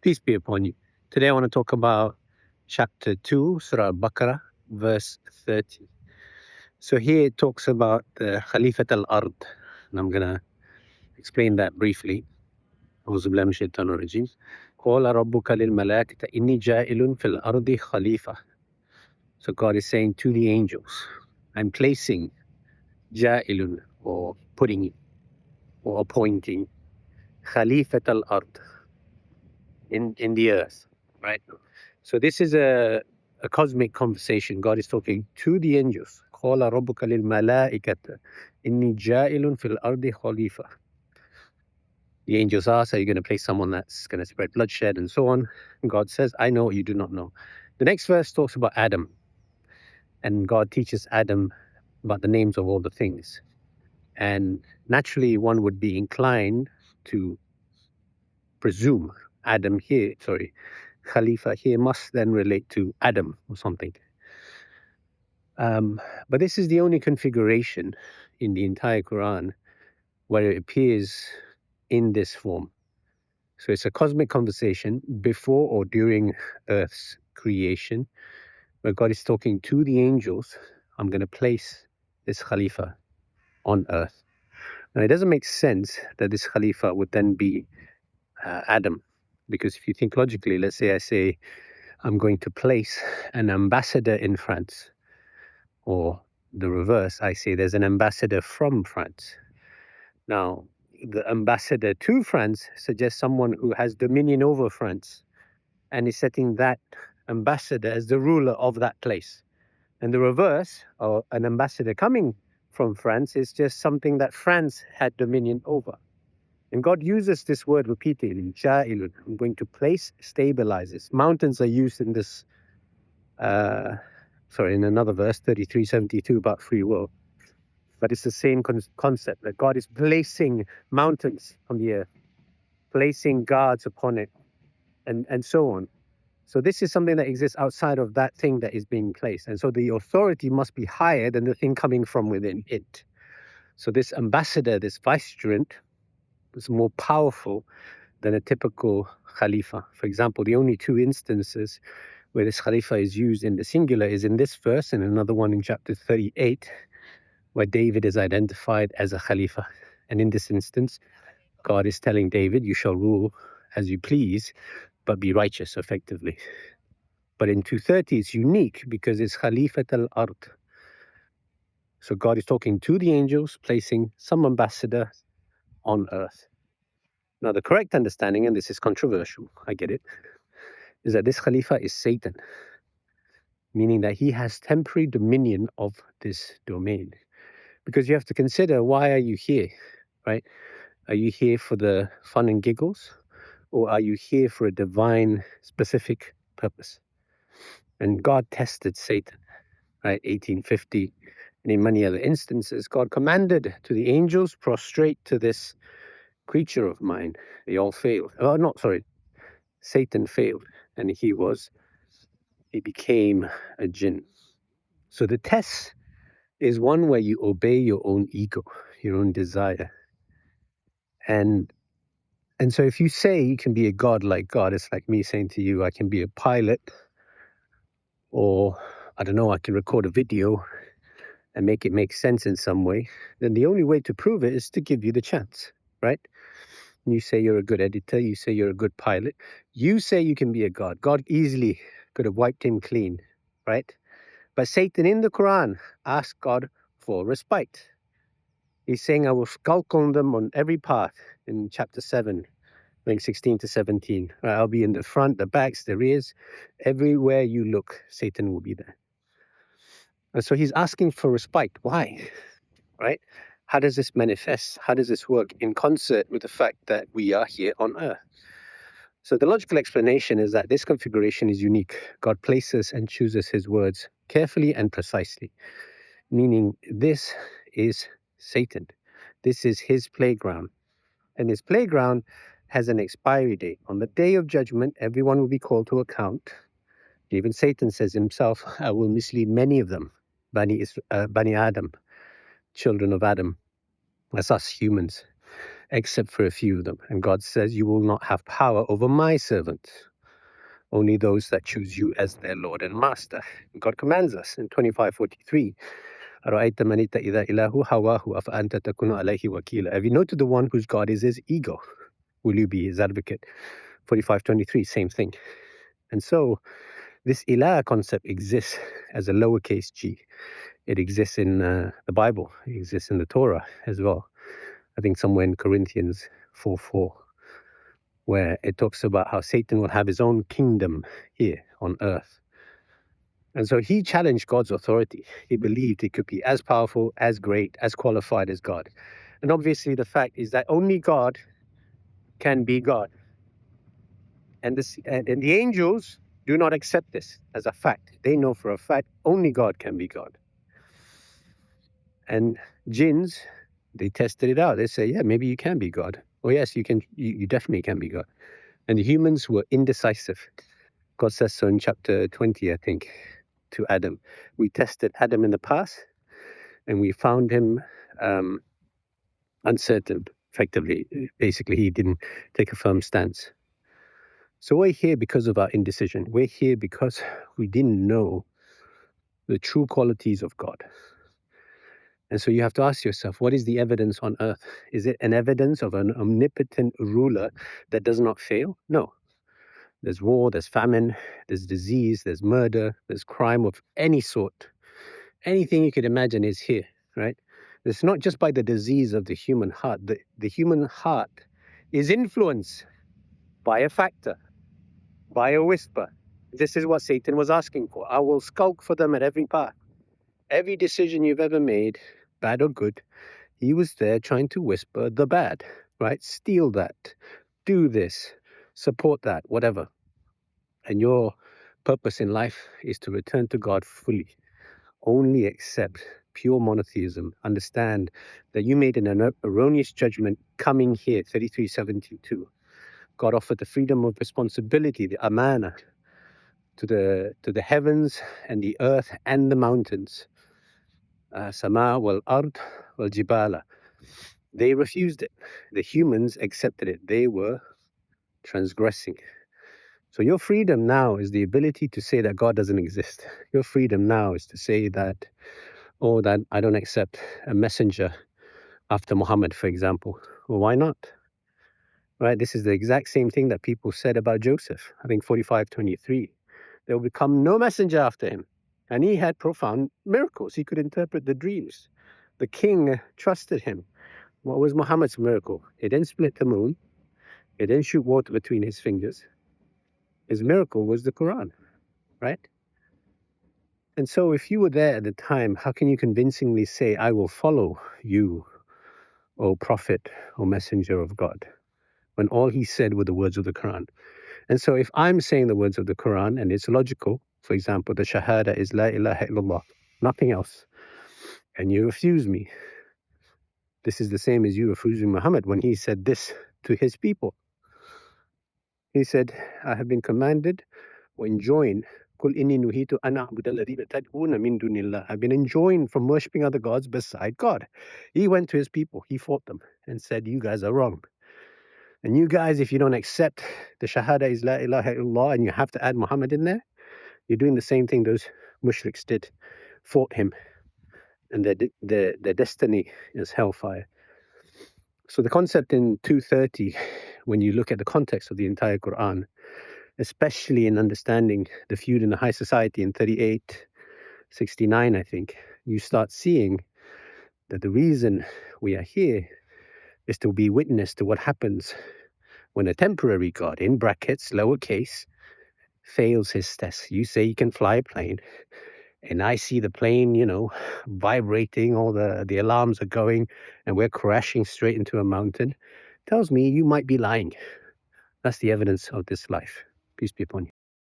Peace be upon you. Today I want to talk about chapter 2, Surah Al-Baqarah, verse 30. So here it talks about the Khalifat al-Ard, and I'm going to explain that briefly. أعوذ بالله من الشيطان الرجيم. قال ربك للملائكة إني جائل في الأرض خليفة. So God is saying to the angels, I'm placing جائل, or putting, or appointing Khalifat al-Ard in the earth, right? So this is a cosmic conversation. God is talking to the angels. قال ربك للملائكة إني جائل في الأرض خليفة. The angels ask, are you going to place someone that's going to spread bloodshed and so on? And God says, I know what you do not know. The next verse talks about Adam. And God teaches Adam about the names of all the things. And naturally, one would be inclined to presume Khalifa here must then relate to Adam or something. But this is the only configuration in the entire Quran where it appears in this form. So it's a cosmic conversation before or during Earth's creation, where God is talking to the angels. I'm going to place this Khalifa on Earth. Now, it doesn't make sense that this Khalifa would then be Adam, because if you think logically, let's say I say I'm going to place an ambassador in France, or the reverse, I say there's an ambassador from France. Now, the ambassador to France suggests someone who has dominion over France and is setting that ambassador as the ruler of that place. And the reverse, or an ambassador coming from France, is just something that France had dominion over. And God uses this word repeatedly, ja'ilun. I'm going to place, stabilizes. Mountains are used in this, in another verse, 33:72, about free will. But it's the same concept, that God is placing mountains on the earth, placing guards upon it, and so on. So this is something that exists outside of that thing that is being placed. And so the authority must be higher than the thing coming from within it. So this ambassador, this vicegerent, is more powerful than a typical Khalifa. For example, the only two instances where this Khalifa is used in the singular is in this verse and another one in chapter 38, where David is identified as a Khalifa. And in this instance, God is telling David, you shall rule as you please, but be righteous effectively. But in 230, it's unique because it's Khalifat al-Ard. So God is talking to the angels, placing some ambassador on earth. Now, the correct understanding, and this is controversial, I get it, is that this Khalifa is Satan, meaning that he has temporary dominion of this domain. Because you have to consider, why are you here, right? Are you here for the fun and giggles? Or are you here for a divine specific purpose? And God tested Satan, right? 1850. And in many other instances, God commanded to the angels, prostrate to this creature of mine. They all failed. Satan failed. And he became a jinn. So the test is one where you obey your own ego, your own desire. And so if you say you can be a god like God, it's like me saying to you, I can be a pilot, or I don't know, I can record a video and make it make sense in some way, then the only way to prove it is to give you the chance, right? You say you're a good editor, you say you're a good pilot, you say you can be a god. God easily could have wiped him clean, right? But Satan in the Quran asked God for respite. He's saying, I will skulk on them on every path in chapter 7, I think 16 to 17. I'll be in the front, the backs, the rears. Everywhere you look, Satan will be there. And so he's asking for respite. Why? Right? How does this manifest? How does this work in concert with the fact that we are here on earth? So the logical explanation is that this configuration is unique. God places and chooses his words carefully and precisely, meaning this is Satan. This is his playground. And his playground has an expiry date. On the day of judgment, everyone will be called to account. Even Satan says himself, I will mislead many of them, Bani Adam, children of Adam. That's us humans. except for a few of them. And God says, you will not have power over my servants, only those that choose you as their Lord and Master. God commands us in 25:43, أَرَأَيْتَ مَنِ اتَّخَذَ إِلَهَهُ هَوَاهُ أَفَأَنْتَ تَكُونُ عَلَيْهِ وَكِيلًا. Have you noted the one whose God is his ego? Will you be his advocate? 45:23, same thing. And so this ilah concept exists as a lowercase g. It exists in the Bible. It exists in the Torah as well. I think somewhere in Corinthians 4:4, where it talks about how Satan will have his own kingdom here on earth. And so he challenged God's authority. He believed he could be as powerful, as great, as qualified as God. And obviously the fact is that only God can be God. And the angels do not accept this as a fact. They know for a fact only God can be God. And jinns, they tested it out. They say, yeah, maybe you can be God. Oh yes, you can. You definitely can be God. And the humans were indecisive. God says so in chapter 20, I think, to Adam. We tested Adam in the past, and we found him uncertain, effectively. Basically, he didn't take a firm stance. So we're here because of our indecision. We're here because we didn't know the true qualities of God. And so you have to ask yourself, what is the evidence on earth? Is it an evidence of an omnipotent ruler that does not fail? No. There's war, there's famine, there's disease, there's murder, there's crime of any sort. Anything you could imagine is here, right? It's not just by the disease of the human heart. The human heart is influenced by a factor, by a whisper. This is what Satan was asking for. I will skulk for them at every path. Every decision you've ever made, bad or good, he was there trying to whisper the bad, right? Steal that, do this, support that, whatever. And your purpose in life is to return to God fully. Only accept pure monotheism. Understand that you made an erroneous judgment coming here, 33:72. God offered the freedom of responsibility, the amana, to the heavens and the earth and the mountains. Sama wal ard wal jibala. They refused it. The humans accepted it. They were transgressing. So your freedom now is the ability to say that God doesn't exist. Your freedom now is to say that, oh, that I don't accept a messenger after Muhammad, for example. Well, why not? Right? This is the exact same thing that people said about Joseph. I think 45:23. There will become no messenger after him. And he had profound miracles. He could interpret the dreams. The king trusted him. What was Muhammad's miracle? He didn't split the moon. He didn't shoot water between his fingers. His miracle was the Quran, right? And so if you were there at the time, how can you convincingly say, I will follow you, O prophet, O messenger of God, when all he said were the words of the Quran? And so if I'm saying the words of the Quran and it's logical, for example, the Shahada is La ilaha illallah, nothing else, and you refuse me, this is the same as you refusing Muhammad when he said this to his people. He said, I have been commanded or enjoined, I've been enjoined from worshipping other gods beside God. He went to his people, he fought them and said, you guys are wrong. And you guys, if you don't accept the Shahada is La ilaha illallah and you have to add Muhammad in there, you're doing the same thing those mushriks did, fought him, and their destiny is hellfire. So the concept in 230, when you look at the context of the entire Quran, especially in understanding the feud in the high society in 38:69, I think, you start seeing that the reason we are here is to be witness to what happens when a temporary God, in brackets, lowercase, fails his test. You say you can fly a plane, and I see the plane, vibrating, all the alarms are going, and we're crashing straight into a mountain. Tells me you might be lying. That's the evidence of this life. Peace be upon you.